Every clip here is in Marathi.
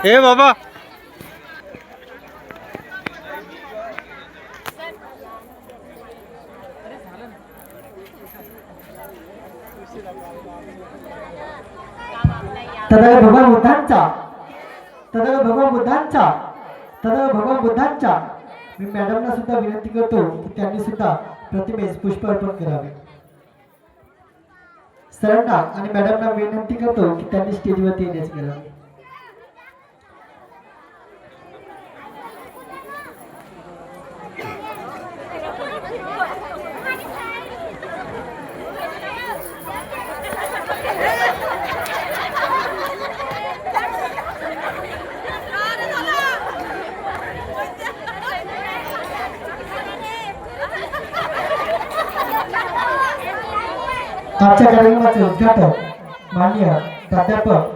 ए बाबा तदा भगवान बुद्धांचा तदा भगवान बुद्धांचा तदा भगवान बुद्धांच्या मी मॅडमना सुद्धा विनंती करतो की त्यांनी सुद्धा प्रतिमेस पुष्प अर्पण करावे. सरांना आणि मॅडमना विनंती करतो की त्यांनी स्टेजवरती येण्याचे करावे. आजच्या कार्यक्रमाचे उद्घाटक माननीय प्राध्यापक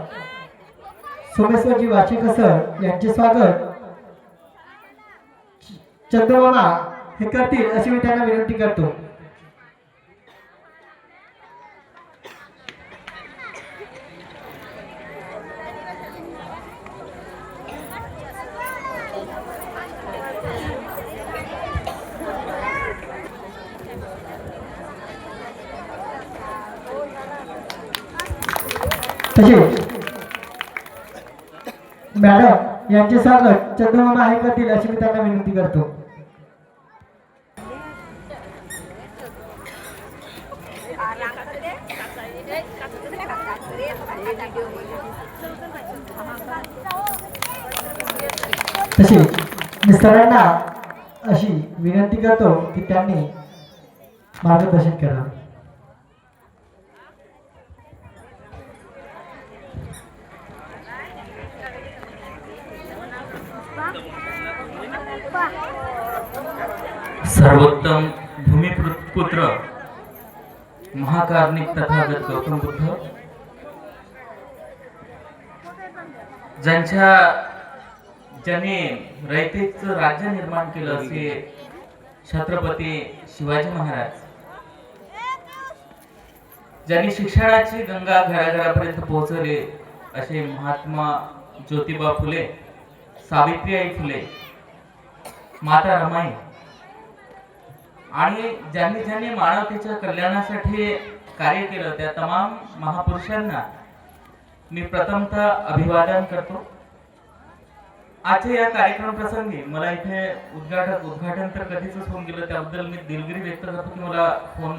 सोमेश्वरजी वाचेकर सर यांचे स्वागत चंद्रमामा हे करतील अशी मी त्यांना विनंती करतो. तसे मॅडम यांचे स्वागत चंद्रमामा हे करतील अशी मी त्यांना विनंती करतो. तसे मी सरांना अशी विनंती करतो की त्यांनी मार्गदर्शन करावे. सर्वोत्तम भूमिपुत्र महाकारुणिक तथागत गौतम बुद्ध ज्याने रयतेचं राज्य निर्माण केलं असे छत्रपती शिवाजी महाराज, ज्यांनी शिक्षणाची गंगा घराघरापर्यंत पोहोचवली असे महात्मा ज्योतिबा फुले, सावित्रीबाई फुले, माता रमाई आणि ज्यांनी मानवतेच्या कल्याणासाठी कार्य केलं त्या तमाम महापुरुषांना मी प्रथमतः अभिवादन करतो. आजच्या या कार्यक्रम प्रसंगी मला इथे उद्घाटन तर कधीच होऊन गेलं, त्याबद्दल मी दिलगिरी व्यक्त करतो की मला फोन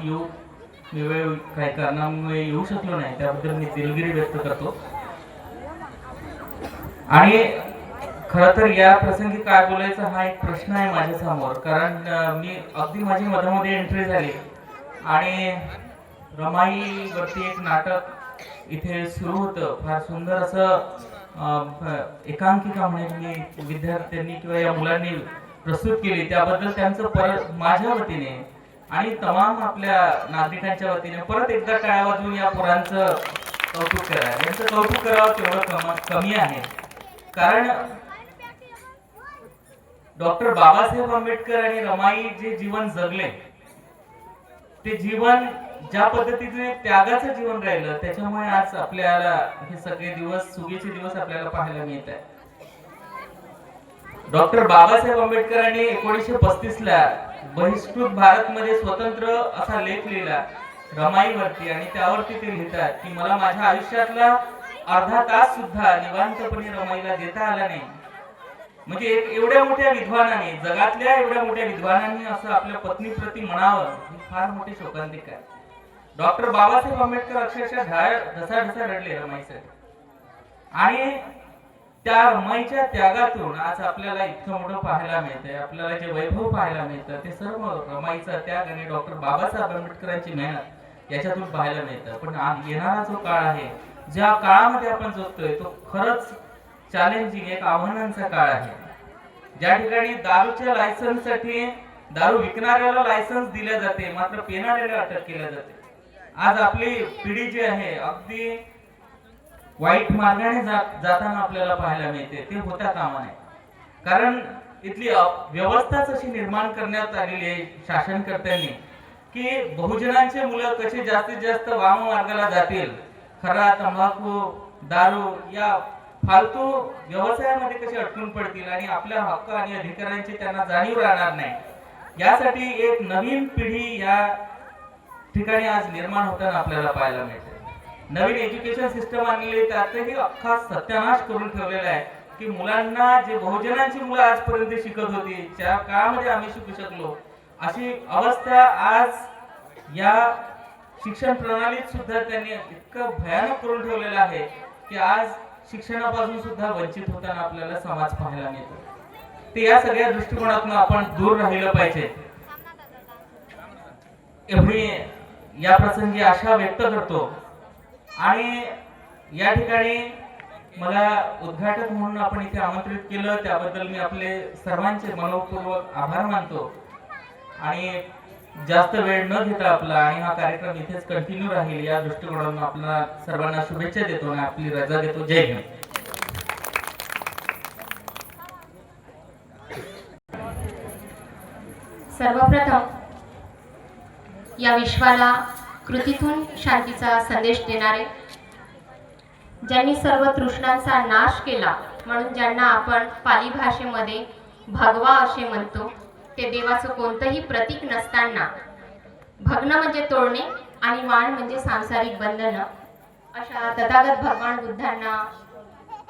मी वेळ काही कारणामुळे येऊ शकलो नाही, त्याबद्दल मी दिलगिरी व्यक्त करतो. आणि खरं तर या प्रसंगी काय बोलायचं हा एक प्रश्न आहे माझ्या समोर, कारण मी अगदी माझी मधामध्ये एंट्री झाली आणि रमाई वरती एक नाटक इथे सुरू होतं. फार सुंदर असं एकांकिका म्हणून विद्यार्थ्यांनी किंवा या मुलांनी प्रस्तुत केली, त्याबद्दल त्यांचं परत माझ्या वतीने आणि तमाम आपल्या नागरिकांच्या वतीने परत एकदा टाळ्या वाजवून या पोरांचं कौतुक करा. यांचं कौतुक करावं तेवढं कमी आहे, कारण डॉक्टर बाबासाहेब आंबेडकर आणि रमाई जे जीवन जगले ते जीवन ज्या पद्धतीने त्यागाचं जीवन राहिलं, त्याच्यामुळे आज आपल्याला हे सगळे दिवस सुगीचे दिवस आपल्याला पाहायला मिळत आहे. डॉक्टर बाबासाहेब आंबेडकरांनी 1935 ला बहिष्कृत भारत मध्ये स्वतंत्र असा लेख लिहिला रमाईवरती, आणि त्यावरती ते लिहितात की मला माझ्या आयुष्यातला अर्धा तास सुद्धा निवांतपणे रमाईला देता आला नाही. म्हणजे एवढ्या मोठ्या विद्वानाने, जगातल्या एवढ्या मोठ्या विद्वानांनी असं आपल्या पत्नीप्रती म्हणावं ही फार मोठी शोकांतिका आहे. डॉक्टर बाबासाहेब आंबेडकर अक्षरशः ढसाढसा रडले रमाईसाठी, आणि त्या रमाईच्या त्यागातून आज आपल्याला इतकं मोठं पाहायला मिळतंय. आपल्याला जे वैभव पाहायला मिळतं ते सर्व रमाईचा त्याग आणि डॉक्टर बाबासाहेब आंबेडकरांची मेहनत याच्यातून पाहायला मिळतं. पण येणारा जो काळ आहे, ज्या काळामध्ये आपण जगतोय तो खरंच चॅलेंजिंग, एक आव्हानांचा काळ आहे. ज्या ठिकाणी दारूच्या लायसन्ससाठी दारू विकणाऱ्याला लायसन्स दिले जाते, मात्र पिणाऱ्याला अटक केली जाते. आज आपली पिढी जी आहे अगदी वाईट मार्गाने जाताना आपल्याला पाहायला मिळते. ते होता कामा नये, कारण इथली व्यवस्थाच अशी निर्माण करण्यात आलेली आहे शासनकर्त्यांनी की बहुजनांचे मुलं कसे जास्तीत जास्त वाम मार्गाला जातील, खरा, तंबाखू, दारू या फालतू व्यवसायामध्ये कसे अडकून पडतील आणि आपल्या हक्क आणि अधिकारांची त्यांना जाणीव राहणार नाही। यासाठी एक नवीन पिढी या ठिकाणी आज निर्माण होताना आपल्याला पाहायला मिळते। नवीन एज्युकेशन सिस्टम आणली, त्यातही अख्खा सत्यानाश करून ठेवलेला आहे की मुलांना, जे बहुजनांची मुलं आजपर्यंत शिकत होती, ज्या काळामध्ये आम्ही शिकू शकलो, अशी अवस्था आज या शिक्षण प्रणालीत सुद्धा त्यांनी इतकं भयानक करून ठेवलेलं आहे की आज शिक्षणापासून सुद्धा वंचित होताना आपल्याला समाज पाहायला मिळतो। ते या सगळ्या दृष्टिकोनातून आपण दूर राहिलं पाहिजे, एवढी या प्रसंगी आशा व्यक्त करतो। आणि या ठिकाणी मला उद्घाटक म्हणून आपण इथे आमंत्रित केलं, त्याबद्दल मी आपले सर्वांचे मनपूर्वक आभार मानतो। आणि जास्त वेळ न घेता आपला आणि हा कार्यक्रम इथेच कंटिन्यू राहील या दृष्टिकोनातून आपल्याला सर्वांना शुभेच्छा देतो आणि आपली रजा देतो। जय हिंद। सर्वप्रथम या विश्वाला कृतीतून शांतीचा संदेश देणारे, ज्यांनी सर्व तृष्णांचा नाश केला, म्हणून ज्यांना आपण पाली भाषेमध्ये भगवा असे म्हणतो, ते देवाचं कोणतंही प्रतीक नसताना भग्न म्हणजे तोडणे आणि वाण म्हणजे सांसारिक बंधन, अशा तथागत भगवान बुद्धांना,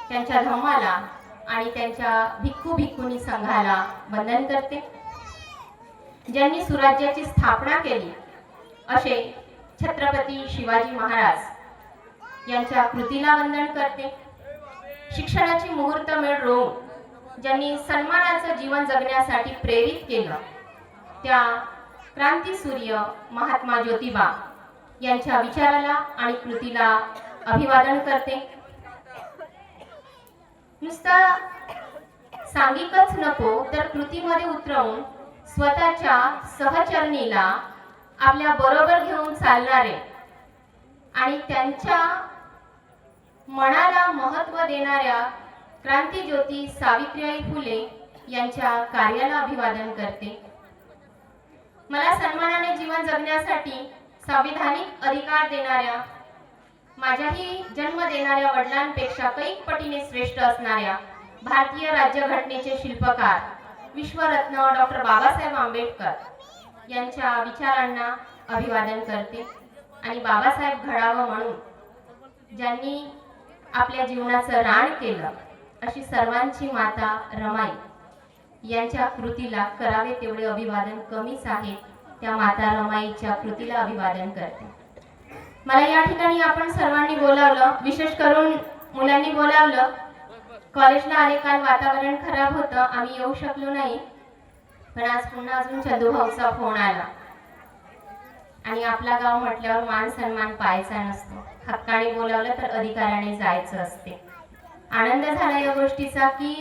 त्यांच्या धम्माला आणि त्यांच्या भिक्खू भिक्खुनी संघाला वंदन करते। ज्यांनी सुराज्याची स्थापना केली असे छत्रपती शिवाजी महाराज यांच्या कृतीला वंदन करते। शिक्षणाची मुहूर्तमेढ रोवून ज्यांनी सन्मानाचं जीवन जगण्यासाठी प्रेरित केलं, त्या क्रांतीसूर्य महात्मा ज्योतिबा यांच्या विचाराला आणि कृतीला अभिवादन करते। नुसता सांगिकच नको तर कृतीमध्ये उतरवून स्वतःच्या सहचरणीला आपल्या बरोबर घेऊन चालणारे आणि त्यांच्या मनाला महत्त्व देणाऱ्या क्रांतीज्योती सावित्रीबाई फुले यांच्या कार्याला अभिवादन करते। मला सन्मानाने जीवन जगण्यासाठी संविधानिक अधिकार देणाऱ्या, माझ्याही जन्म देणाऱ्या वडिलांपेक्षा कैक पटीने श्रेष्ठ असणाऱ्या भारतीय राज्यघटनेचे शिल्पकार विश्वरत्न डॉक्टर बाबासाहेब आंबेडकर यांच्या विचारांना अभिवादन करते। आणि बाबासाहेब घडावं म्हणून ज्यांनी आपल्या जीवनाचं रान केलं, अशी सर्वांची माता रमाई यांच्या कृतीला करावे तेवढे अभिवादन कमीच आहे, त्या माता रमाईच्या कृतीला अभिवादन करते। मला या ठिकाणी आपण सर्वांनी बोलावलं, विशेष करून मुलांनी बोलावलं। कॉलेजला आले, काल वातावरण खराब होतं, आम्ही येऊ शकलो नाही, पण आज पुन्हा अजून चंदूभाऊचा फोन आला आणि आपला गाव म्हटल्यावर मान सन्मान पाहायचा नसतो, हक्काने बोलावलं तर अधिकाराने जायचं असते। आनंद झाला या गोष्टीचा की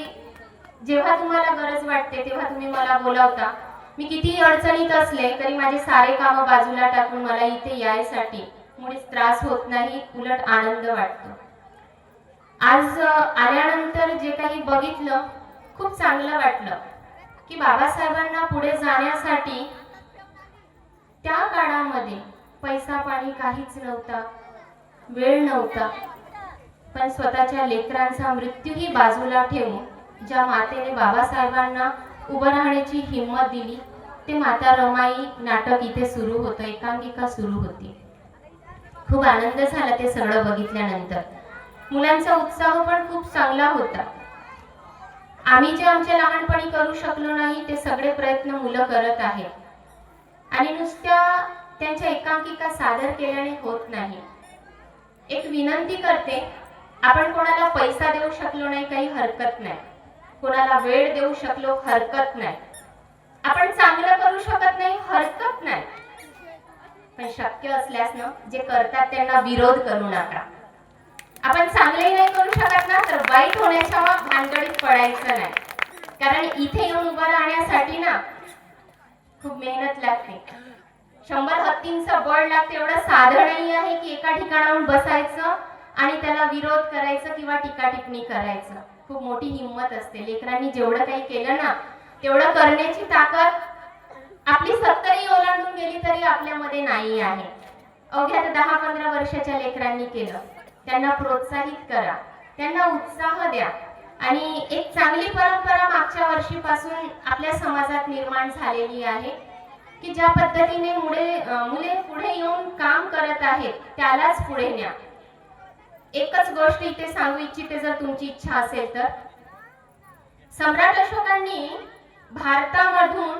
जेव्हा तुम्हाला गरज वाटते तेव्हा तुम्ही मला बोलावता। मी किती अडचणीत असले तरी माझे सारे कामं बाजूला टाकून मला इथे यायसाठी मुळीच त्रास होत नाही, उलट आनंद वाटतो। आज आल्यानंतर जे काही बघितलं खूप चांगलं वाटलं की बाबासाहेबांना पुढे जाण्यासाठी त्या काळामध्ये पैसा पाणी काहीच नव्हता, वेळ नव्हता, पण स्वतःच्या लेकरांचा मृत्यूही बाजूला ठेवून ज्या मातेने बाबासाहेबांना उभं राहण्याची हिंमत दिली, ते माता रमाई नाटक इथे सुरू होतं, एकांकिका सुरू होती। खूप आनंद झाला ते सगळं बघितल्यानंतर। मुलांचा उत्साह पण खूप चांगला होता। आम्ही जे आमच्या लहानपणी करू शकलो नाही ते सगळे प्रयत्न मुलं करत आहेत आणि नुसत्या त्यांच्या एकांकिका सादर केल्याने होत नाही। एक विनंती करते, आपण कोणाला पैसा देऊ शकलो नाही काही हरकत नाही, कोणाला वेळ देऊ शकलो हरकत नाही, आपण चांगलं करू शकत नाही हरकत नाही, पण शक्य असल्यास ना जे करतात त्यांना विरोध करू नका। आपण चांगलेही नाही करू शकत ना तर वाईट होण्याच्या भानगडीत पडायचं नाही, कारण इथे येऊन उभं राहण्यासाठी ना खूप मेहनत लागते, 100 हत्तींचं बळ लागते। एवढं साधं नाही आहे की एका ठिकाणाहून बसायचं आणि त्याला विरोध करायचं किंवा टीका टिप्पणी करायचं। खूप मोठी हिंमत असते। लेकरांनी जेवढं काही केलं ना तेवढं करण्याची ताकद आपली 70ही ओलांडून गेली तरी आपल्यामध्ये नाही आहे। अवघ्या 10-15 वर्षाच्या लेकरांनी केलं, त्यांना प्रोत्साहित करा। त्यांना उत्साह द्या आणि एक चांगली परंपरा मागच्या वर्षीपासून आपल्या समाजात निर्माण झालेली आहे की ज्या पद्धतीने मुले पुढे येऊन काम करत आहेत त्यालाच पुढे न्या. एकच गोष्ट इथे सांगू इच्छिते, जर तुमची इच्छा असेल तर. सम्राट अशोकांनी भारतामधून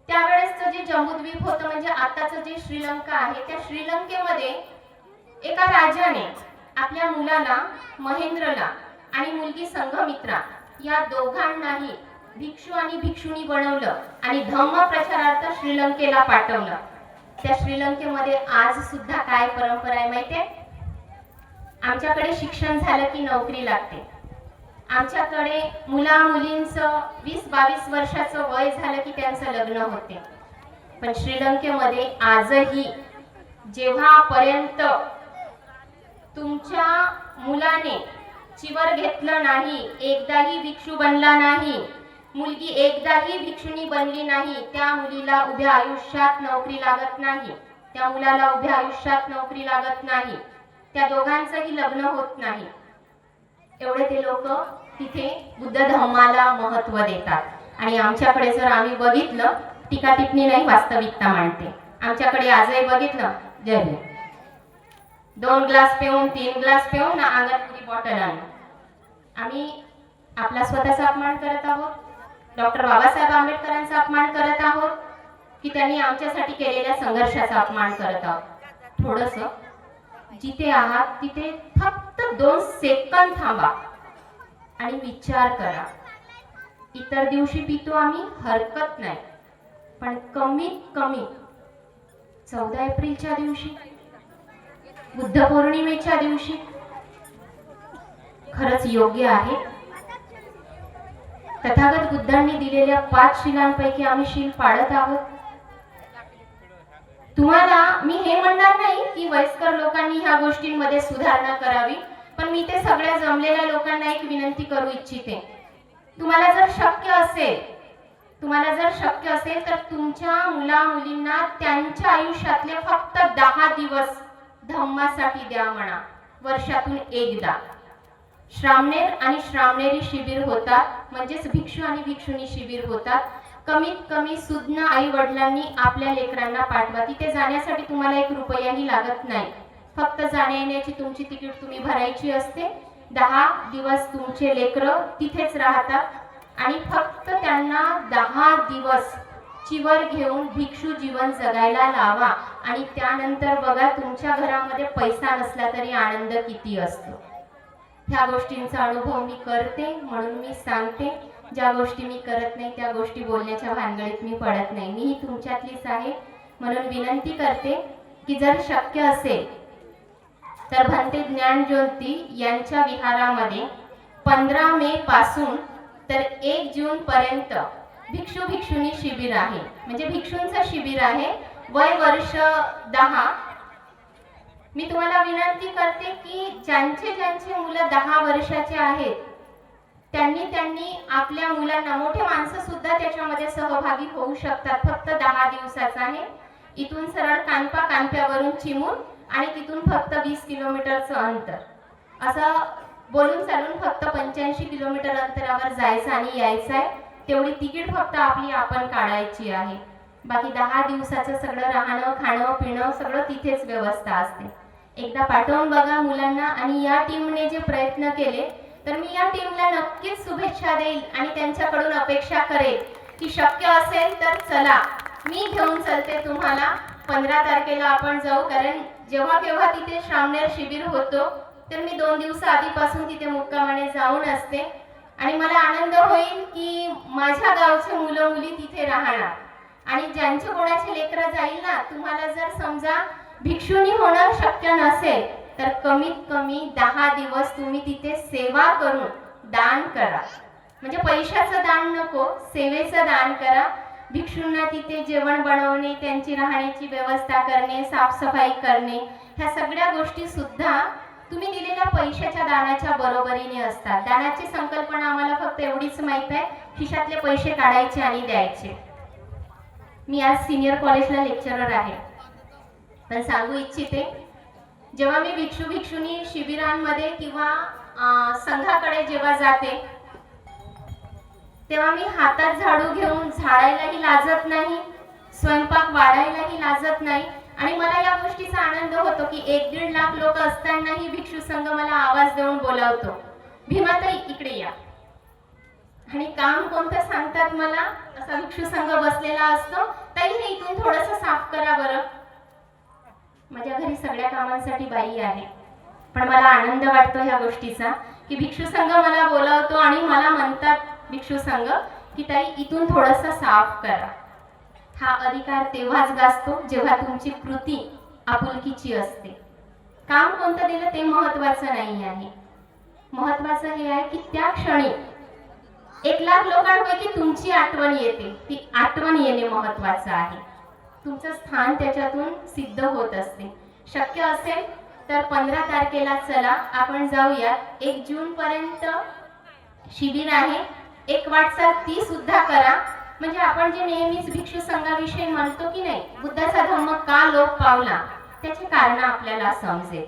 त्यावेळेसचं जे जम्बूद्वीप होतं म्हणजे आताचं जे श्रीलंका आहे त्या श्रीलंकेमध्ये एका राजाने आपल्या मुलाला महेंद्रला आणि मुलगी संघमित्रा या दोघांनाही भिक्षू आणि भिक्षुणी बनवलं आणि धम्म प्रचारार्थ श्रीलंकेला पाठवलं. त्या श्रीलंकेमध्ये आज सुद्धा काय परंपरा आहे माहितीये? आमच्याकडे शिक्षण झालं की नोकरी लागते. आमच्याकडे मुला मुलींचं 20-22 वर्षाचं वय झालं की त्यांचं लग्न होते. पण श्रीलंकेमध्ये आजही जेव्हापर्यंत तुमच्या मुलाने चिवर घेतलं नाही, एकदाही भिक्षू बनला नाही, मुलगी एकदाही भिक्षुणी बनली नाही, त्या मुलीला उभ्या आयुष्यात नोकरी लागत नाही, त्या मुलाला उभ्या आयुष्यात नोकरी लागत नाही, त्या दोघांचंही लग्न होत नाही. एवढे ते लोक तिथे बुद्ध धम्माला महत्व देतात. आणि आमच्याकडे जर आम्ही बघितलं, टीका टिप्पणी नाही वास्तविकता मांडते, आमच्याकडे आजही बघितलं जय 2 ग्लास पिऊन 3 ग्लास पिऊन ना अंगात पुरी बॉटल आणून आम्ही आपला स्वतःचा अपमान करत आहोत, डॉक्टर बाबासाहेब आंबेडकरांचा अपमान करत आहोत की त्यांनी आमच्यासाठी केलेल्या संघर्षाचा अपमान करत आहोत. थोडंसं जिथे आहात तिथे फक्त 2 सेकंद थांबा आणि विचार करा. इतर दिवशी पितो आम्ही, हरकत नाही, पण कमीत कमी 14 एप्रिलच्या दिवशी, बुद्ध पौर्णिमेच्या दिवशी खरंच योग्य आहे? तथागत बुद्धांनी दिलेल्या 5 शिलांपैकी आम्ही शील पाळत आहोत. तुम्हाला मी हे म्हणणार नाही की वयस्कर लोकांनी ह्या गोष्टींमध्ये सुधारणा करावी, पण मी ते सगळ्या जमलेल्या लोकांना एक विनंती करू इच्छिते. तुम्हाला जर शक्य असेल तर तुमच्या मुला मुलींना त्यांच्या आयुष्यातले फक्त 10 दिवस धम्मासाठी द्या म्हणा. वर्षातून एकदा श्रामणेर आणि श्रामणेरी शिबिर होतात, म्हणजेच भिक्षू आणि भिक्षुणी शिबिर होतात. कमीत कमी सुज्ञ आई वडिलांनी आपल्या लेकरांना पाठवा. तिथे जाण्यासाठी तुम्हाला 1 रुपयाही लागत नाही, फक्त जाण्या येण्याची तुमची तिकीट तुम्ही भरायची असते. 10 दिवस तुमचे लेकरं तिथेच राहतात आणि फक्त त्यांना 10 दिवस चिवर घेऊन भिक्षू जीवन जगायला लावा. आणि त्यानंतर बघा तुमच्या घरामध्ये पैसा नसला तरी आनंद किती असतो. ह्या गोष्टींचा अनुभव मी करते म्हणून मी सांगते. ज्या गोष्टी मी करत नाही त्या गोष्टी बोलण्याच्या भानगडीत मी पडत नाही. मीही तुमच्यातलीच आहे म्हणून विनंती करते की जर शक्य असेल तर भंते ज्ञानज्योती यांच्या विहारामध्ये 15 मे पासून तर 1 जून पर्यंत भिक्षू भिक्षुणी शिबिर आहे. म्हणजे भिक्षूंचं शिबिर आहे, वय वर्ष 10. मी तुम्हाला विनंती करते की ज्यांचे मुलं 10 वर्षाचे आहेत त्यांनी आपल्या मुलांना, मोठे माणसं सुद्धा त्याच्यामध्ये सहभागी होऊ शकतात. फक्त 10 दिवसाचा आहे. इथून सरळ कानप्यावरून चिमूर आणि तिथून फक्त 20 किलोमीटरचं अंतर, असं बोलून चालून फक्त 85 किलोमीटर अंतरावर जायचं आणि यायचं आहे. तेवढी तिकीट फक्त आपली आपण काढायची आहे. बाकी 10 दिवसाचं सगळं राहणं खाणं पिणं सगळं तिथेच व्यवस्था असते. एकदा पाठवून बघा मुलांना. आणि या टीमने जे प्रयत्न केले तर मी या टीमला नक्कीच शुभेच्छा देईल आणि त्यांच्याकडून अपेक्षा करेल की शक्य असेल तर चला, मी घेऊन चलते तुम्हाला. 15 तारखेला आपण जाऊ, कारण जेव्हा केव्हा तिथे श्रामणेर शिबिर होतो तर मी 2 दिवस आधीपासून तिथे मुक्कामाने जाऊन असते आणि मला आनंद होईल की माझ्या गावचे मुलं मुली तिथे राहणार. आणि ज्यांचे कोणाचे लेकरं जाईल ना, तुम्हाला जर समजा भिक्षुणी होणं शक्य नसेल तर कमीत कमी 10 दिवस तुम्ही तिथे सेवा करून दान करा. म्हणजे पैशाचं दान नको, सेवेचं दान करा. भिक्षूंना तिथे जेवण बनवणे, त्यांची राहण्याची व्यवस्था करणे, साफसफाई करणे, ह्या सगळ्या गोष्टी सुद्धा तुम्ही दिलेल्या पैशाच्या दानाच्या बरोबरीने असतात. दानाची संकल्पना आम्हाला फक्त एवढीच माहित आहे, खिशातले पैसे काढायचे आणि द्यायचे. मी आज सिनियर कॉलेजला लेक्चरर आहे, पण सांगू इच्छिते जेव्हा मी भिक्षू भिक्षुणी शिबिरांमध्ये किंवा संघाकडे जेव्हा जाते तेव्हा मी हातात झाडू घेऊन झाडायलाही लाजत नाही, स्वयंपाक वाढायलाही लाजत नाही आणि मला या गोष्टीचा आनंद होतो की 1-1.5 लाख लोक असतानाही भिक्षू संघ मला आवाज देऊन बोलावतो, भीमाताई इकडे या. आणि काम कोणतं सांगतात मला, असा भिक्षू संघ बसलेला असतो, ताई हे इथून थोडंसं साफ करा बरं. माझ्या घरी सगळ्या कामांसाठी बाई आहे, पण मला आनंद वाटतो ह्या गोष्टीचा की भिक्षू संघ मला बोलावतो आणि मला म्हणतात भिक्षू संघ की ताई इथून थोडंसं साफ करा. हा अधिकार तेव्हाच गाजतो जेव्हा तुमची कृती आपुलकीची असते. काम कोणतं दिलं ते महत्वाचं नाही आहे, महत्वाचं हे आहे की त्या क्षणी 1 लाख लोकांपैकी तुमची आठवण येते, ती आठवण येणे महत्वाचं आहे. तुमचं स्थान त्याच्यातून सिद्ध होत असते. शक्य असेल तर 15 तारखेला चला आपण जाऊया. 1 जून पर्यंत शिबिर आहे, एक वाटचाल ती सुद्धा करा. म्हणजे आपण जे नेहमीच भिक्षू संघाविषयी म्हणतो की नाही, बुद्धाचा धम्म का लोप पावला, त्याची कारण आपल्याला समजेल.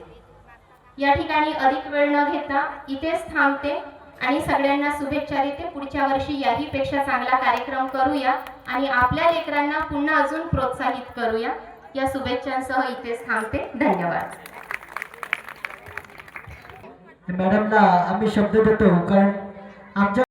या ठिकाणी अधिक वेळ न घेता इथेच थांबते आणि सगळ्यांना शुभेच्छा देते. पुढच्या वर्षी याहीपेक्षा चांगला कार्यक्रम करूया आणि आपल्या लेकरांना पुन्हा अजून प्रोत्साहित करूया. या शुभेच्छांसह इथेच थांबते. धन्यवाद. मॅडमला आम्ही शब्द देतो कारण आमच्या